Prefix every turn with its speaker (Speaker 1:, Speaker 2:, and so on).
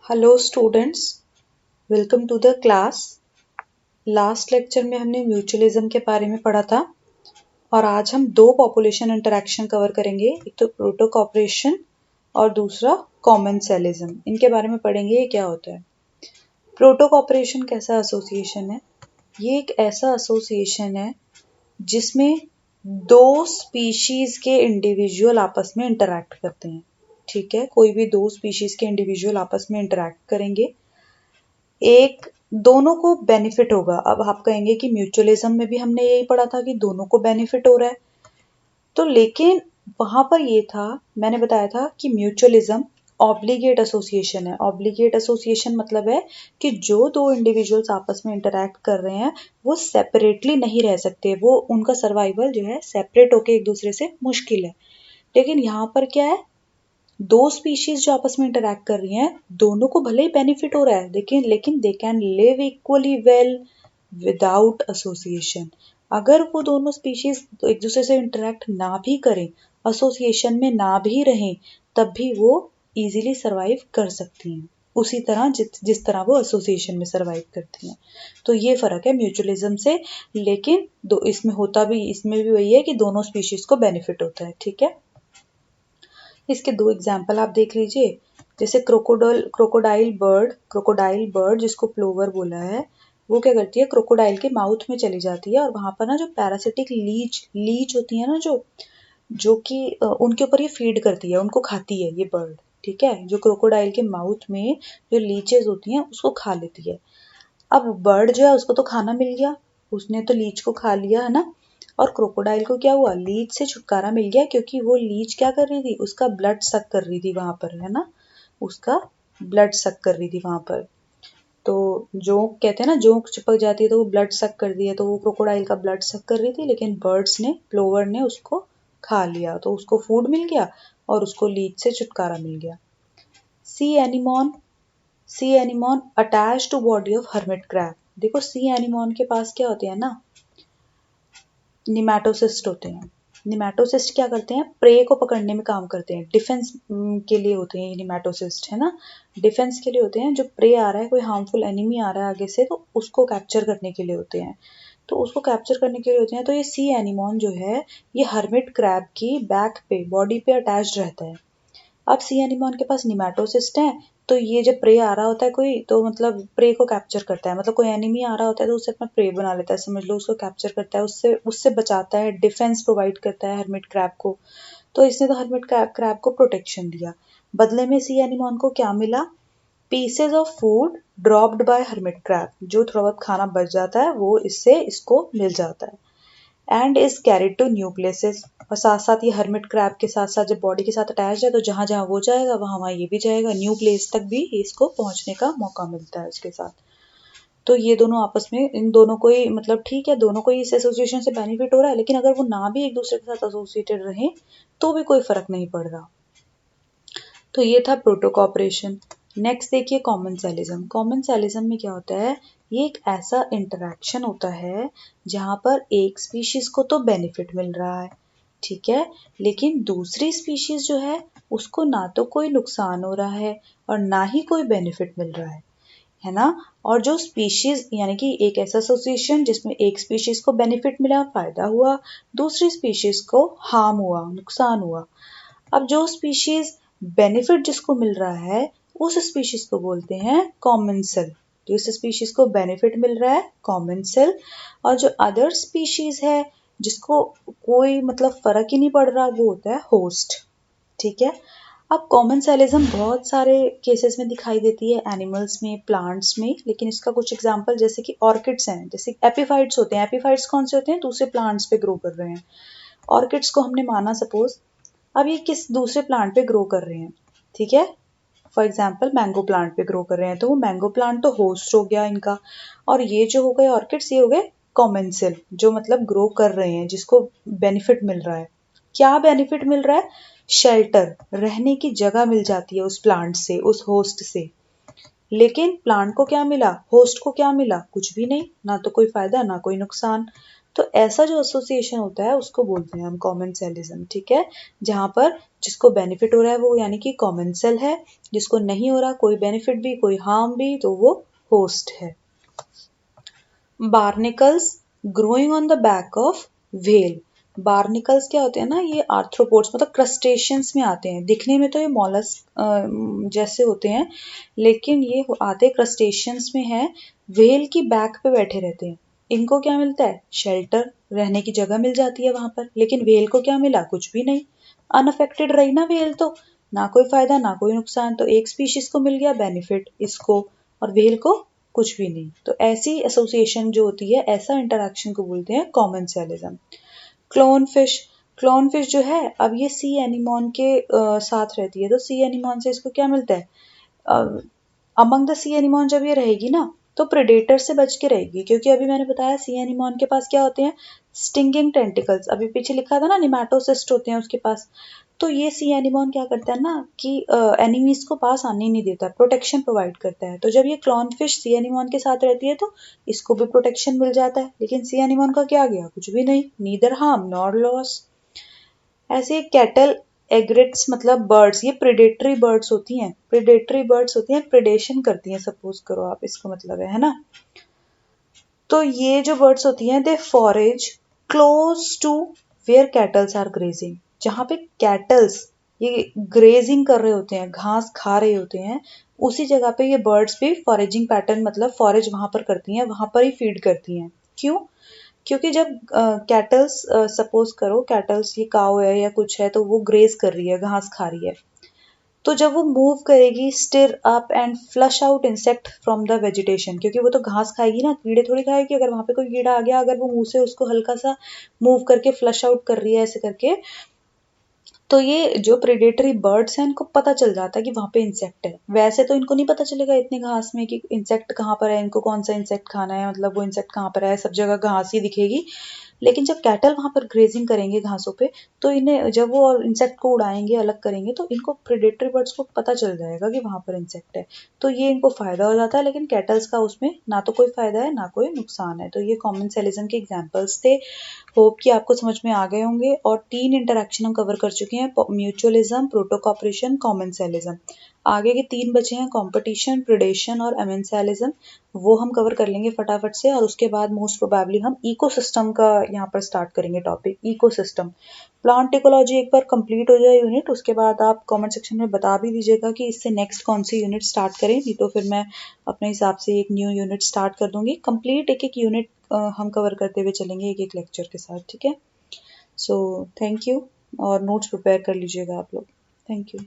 Speaker 1: Hello students, welcome to the class. Last lecture में हमने mutualism के बारे में पढ़ा था और आज हम दो पॉपुलेशन इंटरैक्शन कवर करेंगे, एक तो प्रोटो कॉपरेशन और दूसरा कॉमेंसलिज्म। इनके बारे में पढ़ेंगे ये क्या होता है। प्रोटो कॉपरेशन कैसा एसोसिएशन है? ये एक ऐसा एसोसिएशन है जिसमें दो स्पीशीज के इंडिविजुअल आपस में इंटरैक्ट करते हैं। ठीक है, कोई भी दो स्पीशीज के इंडिविजुअल आपस में इंटरैक्ट करेंगे, एक दोनों को बेनिफिट होगा। अब आप कहेंगे कि म्यूचुअलिज्म में भी हमने यही पढ़ा था कि दोनों को बेनिफिट हो रहा है, तो लेकिन वहां पर ये था, मैंने बताया था कि म्यूचुअलिज्म ऑब्लिगेट एसोसिएशन है। ऑब्लिगेट एसोसिएशन मतलब है कि जो दो इंडिविजुअल्स आपस में इंटरैक्ट कर रहे हैं वो सेपरेटली नहीं रह सकते, वो उनका सर्वाइवल जो है सेपरेट होके एक दूसरे से मुश्किल है। लेकिन यहाँ पर क्या है, दो स्पीशीज जो आपस में इंटरैक्ट कर रही हैं, दोनों को भले ही बेनिफिट हो रहा है, लेकिन they can live equally well without association. अगर वो दोनों स्पीशीज एक दूसरे से इंटरैक्ट ना भी करें, एसोसिएशन में ना भी रहें, तब भी वो इजीली सरवाइव कर सकती हैं, उसी तरह जिस तरह वो एसोसिएशन में सरवाइव करती हैं। तो ये फर्क है म्यूचुअलिज्म से। लेकिन दो इसमें इसमें भी वही है कि दोनों स्पीशीज को बेनिफिट होता है। ठीक है, इसके दो एग्जाम्पल आप देख लीजिए। जैसे क्रोकोडाइल बर्ड जिसको प्लोवर बोला है, वो क्या करती है, क्रोकोडाइल के माउथ में चली जाती है और वहां पर ना जो पैरासिटिक लीच होती है ना, जो कि उनके ऊपर ये फीड करती है, उनको खाती है ये बर्ड। ठीक है, जो क्रोकोडाइल के माउथ में जो लीचेस होती हैं उसको खा लेती है। अब बर्ड जो है उसको तो खाना मिल गया, उसने तो लीच को खा लिया है ना। और क्रोकोडाइल को क्या हुआ, लीच से छुटकारा मिल गया, क्योंकि वो लीच क्या कर रही थी, उसका ब्लड सक कर रही थी वहां पर, है ना, उसका ब्लड सक कर रही थी वहां पर। तो जोंक कहते हैं ना, जोंक चिपक जाती है तो वो ब्लड सक कर दी है, तो वो क्रोकोडाइल का ब्लड सक कर रही थी, लेकिन प्लोवर ने उसको खा लिया, तो उसको फूड मिल गया और उसको लीच से छुटकारा मिल गया। Sea anemone sea anemone attach to body of hermit crab. देखो, सी एनिमोन के पास क्या होते हैं ना, निमैटोसिस्ट होते हैं। निमैटोसिस्ट क्या करते हैं, प्रे को पकड़ने में काम करते हैं, डिफेंस के लिए होते हैं ये निमैटोसिस्ट, है ना। डिफेंस के लिए होते हैं, जो प्रे आ रहा है, कोई हार्मफुल एनिमी आ रहा है आगे से, तो उसको कैप्चर करने के लिए होते हैं। तो उसको कैप्चर करने के लिए होते हैं। तो ये सी एनिमोन जो है, ये हर्मिट क्रैब की बैक पे, बॉडी पे अटैच रहता है। अब सी एनिमोन के पास निमैटोसिस्ट है, तो ये जब प्रे आ रहा होता है कोई, तो मतलब प्रे को कैप्चर करता है, मतलब कोई एनिमी आ रहा होता है तो उसे अपना प्रे बना लेता है, समझ लो, उसको कैप्चर करता है, उससे उससे बचाता है, डिफेंस प्रोवाइड करता है हर्मिट क्रैब को। तो इसने तो हर्मिट क्रैब को प्रोटेक्शन दिया। बदले में सी एनिमोन को क्या मिला, pieces of food dropped by hermit crab, जो थोड़ा बहुत खाना बच जाता है वो इसको मिल जाता है। And is carried to new places, और साथ साथ ये हर्मिट क्रैब के साथ साथ जब बॉडी के साथ अटैच है, तो जहां जहां वो जाएगा वहां वहां ये भी जाएगा, न्यू प्लेस तक भी इसको पहुंचने का मौका मिलता है उसके साथ। तो ये दोनों आपस में, इन दोनों को ही मतलब ठीक है, दोनों को ही इस एसोसिएशन से बेनिफिट हो रहा है, लेकिन अगर वो ना भी एक दूसरे के साथ एसोसिएटेड रहे तो भी कोई फर्क नहीं पड़ रहा। तो ये था प्रोटो कॉपरेशन। नेक्स्ट देखिए कॉमेंसलिज्म। कॉमेंसलिज्म में क्या होता है, ये एक ऐसा इंटरैक्शन होता है जहां पर एक स्पीशीज को तो बेनिफिट मिल रहा है, ठीक है, लेकिन दूसरी स्पीशीज जो है उसको ना तो कोई नुकसान हो रहा है और ना ही कोई बेनिफिट मिल रहा है ना। और जो स्पीशीज, यानी कि एक ऐसा एसोसिएशन जिसमें एक स्पीशीज को बेनिफिट मिला, फायदा हुआ, दूसरी स्पीशीज को हार्म हुआ, नुकसान हुआ। अब जो स्पीशीज बेनिफिट जिसको मिल रहा है, उस स्पीशीज को बोलते हैं कॉमेंसल। तो इस स्पीशीज को बेनिफिट मिल रहा है, कॉमेंसल। और जो अदर स्पीशीज है जिसको कोई मतलब फर्क ही नहीं पड़ रहा, वो होता है होस्ट। ठीक है, अब कॉमेंसलिज्म बहुत सारे केसेस में दिखाई देती है, एनिमल्स में, प्लांट्स में, लेकिन इसका कुछ एग्जांपल जैसे कि ऑर्किड्स हैं, जैसे एपिफाइट्स होते हैं। एपिफाइट्स कौन से होते हैं, दूसरे प्लांट्स पे ग्रो कर रहे हैं। ऑर्किड्स को हमने माना सपोज, अब ये किस दूसरे प्लांट पे ग्रो कर रहे हैं, ठीक है, फॉर एग्जाम्पल मैंगो प्लांट पे ग्रो कर रहे हैं, तो वो मैंगो प्लांट तो होस्ट हो गया इनका, और ये जो हो गए ऑर्किड्स, ये हो गए कॉमेंसल, जो मतलब ग्रो कर रहे हैं, जिसको बेनिफिट मिल रहा है। क्या बेनिफिट मिल रहा है, शेल्टर, रहने की जगह मिल जाती है उस प्लांट से, उस होस्ट से। लेकिन प्लांट को क्या मिला, होस्ट को क्या मिला, कुछ भी नहीं, ना तो कोई फायदा ना कोई नुकसान। तो ऐसा जो एसोसिएशन होता है उसको बोलते हैं हम कॉमेंसेलिज्म, ठीक है, जहां पर जिसको बेनिफिट हो रहा है वो यानी कि कॉमेंसल है, जिसको नहीं हो रहा कोई बेनिफिट भी कोई हार्म भी तो वो होस्ट है। Barnacles growing on the back of whale. Barnacles क्या होते हैं ना, ये आर्थ्रोपोड्स मतलब क्रस्टेशियंस में आते हैं। दिखने में तो ये मॉलस्क जैसे होते हैं, लेकिन ये आते क्रस्टेशियंस में है। व्हेल की बैक पे बैठे रहते हैं। इनको क्या मिलता है, शेल्टर, रहने की जगह मिल जाती है वहां पर। लेकिन व्हेल को क्या मिला, कुछ भी नहीं, अनअफेक्टेड रही ना व्हेल, तो ना कोई फायदा ना कोई नुकसान। तो एक स्पीशीज को मिल गया बेनिफिट इसको, और व्हेल को कुछ भी नहीं। तो ऐसी एसोसिएशन जो होती है, ऐसा इंटरैक्शन को बोलते हैं कॉमेंसेलिज्म। क्लोन फिश, क्लोन फिश जो है, अब ये सी एनिमोन के साथ रहती है, तो सी एनिमोन से इसको क्या मिलता है, अमंग द सी एनिमोन जब ये रहेगी ना तो प्रेडेटर से बच के रहेगी, क्योंकि अभी मैंने बताया सी एनिमोन के पास क्या होते हैं, स्टिंगिंग टेंटिकल्स। अभी पीछे लिखा था ना निमैटोसिस्ट होते हैं उसके पास। तो ये सी एनिमोन क्या करता है ना कि एनिमीज को पास आने नहीं देता, प्रोटेक्शन प्रोवाइड करता है। तो जब ये क्लॉन फिश सी एनिमोन के साथ रहती है तो इसको भी प्रोटेक्शन मिल जाता है। लेकिन सी एनिमोन का क्या गया, कुछ भी नहीं, नीदर हार्म नॉर लॉस। ऐसे कैटल एग्रेट्स मतलब बर्ड्स, ये प्रेडेटरी बर्ड्स होती हैं, प्रेडेटरी बर्ड्स होती हैं, प्रेडेशन करती हैं, सपोज करो आप, इसका मतलब है ना। तो ये जो बर्ड्स होती हैं they forage close to where cattles are grazing. जहां पे कैटल्स ये ग्रेजिंग कर रहे होते हैं, घास खा रहे होते हैं, उसी जगह पे ये बर्ड्स भी फॉरेजिंग पैटर्न मतलब फॉरेज वहां पर करती हैं, वहां पर ही फीड करती हैं। क्यों, क्योंकि जब कैटल्स सपोज करो कैटल्स ये काऊ है या कुछ है, तो वो ग्रेज कर रही है, घास खा रही है, तो जब वो मूव करेगी stir up and flush out insect from the vegetation, क्योंकि वो तो घास खाएगी ना, कीड़े थोड़ी खाएगी। अगर वहां पे कोई कीड़ा आ गया, अगर वो मुंह से उसको हल्का सा मूव करके फ्लश आउट कर रही है ऐसे करके, तो ये जो प्रेडेटरी बर्ड्स हैं इनको पता चल जाता है कि वहां पे इंसेक्ट है। वैसे तो इनको नहीं पता चलेगा इतने घास में कि इंसेक्ट कहाँ पर है, इनको कौन सा इंसेक्ट खाना है, मतलब वो इंसेक्ट कहाँ पर है, सब जगह घास ही दिखेगी। लेकिन जब कैटल वहां पर ग्रेजिंग करेंगे घासों पे, तो इन्हें जब वो और इंसेक्ट को उड़ाएंगे अलग करेंगे, तो इनको प्रेडेटरी बर्ड्स को पता चल जाएगा कि वहां पर इंसेक्ट है। तो ये इनको फायदा हो जाता है, लेकिन कैटल्स का उसमें ना तो कोई फायदा है ना कोई नुकसान है। तो ये कॉमेंसेलिज्म के एग्जाम्पल्स थे। होप कि आपको समझ में आ गए होंगे। और 3 इंटरैक्शन हम कवर कर चुके हैं, म्यूचुअलिज्म, प्रोटोकॉपरेशन, कॉमेंसेलिज्म। आगे के 3 बचे हैं, कॉम्पिटिशन, प्रेडेशन और एमेंसेलिज्म। वो हम कवर कर लेंगे फटाफट से, और उसके बाद मोस्ट प्रोबेबली हम इकोसिस्टम का यहाँ पर स्टार्ट करेंगे टॉपिक, इकोसिस्टम। प्लांट इकोलॉजी एक बार कंप्लीट हो जाए यूनिट, उसके बाद आप कमेंट सेक्शन में बता भी दीजिएगा कि इससे नेक्स्ट कौन सी यूनिट स्टार्ट करें, नहीं तो फिर मैं अपने हिसाब से एक न्यू यूनिट स्टार्ट कर दूंगी। कंप्लीट एक एक यूनिट हम कवर करते हुए चलेंगे एक एक लेक्चर के साथ, ठीक है। सो थैंक यू, और नोट्स प्रिपेयर कर लीजिएगा आप लोग। Thank you.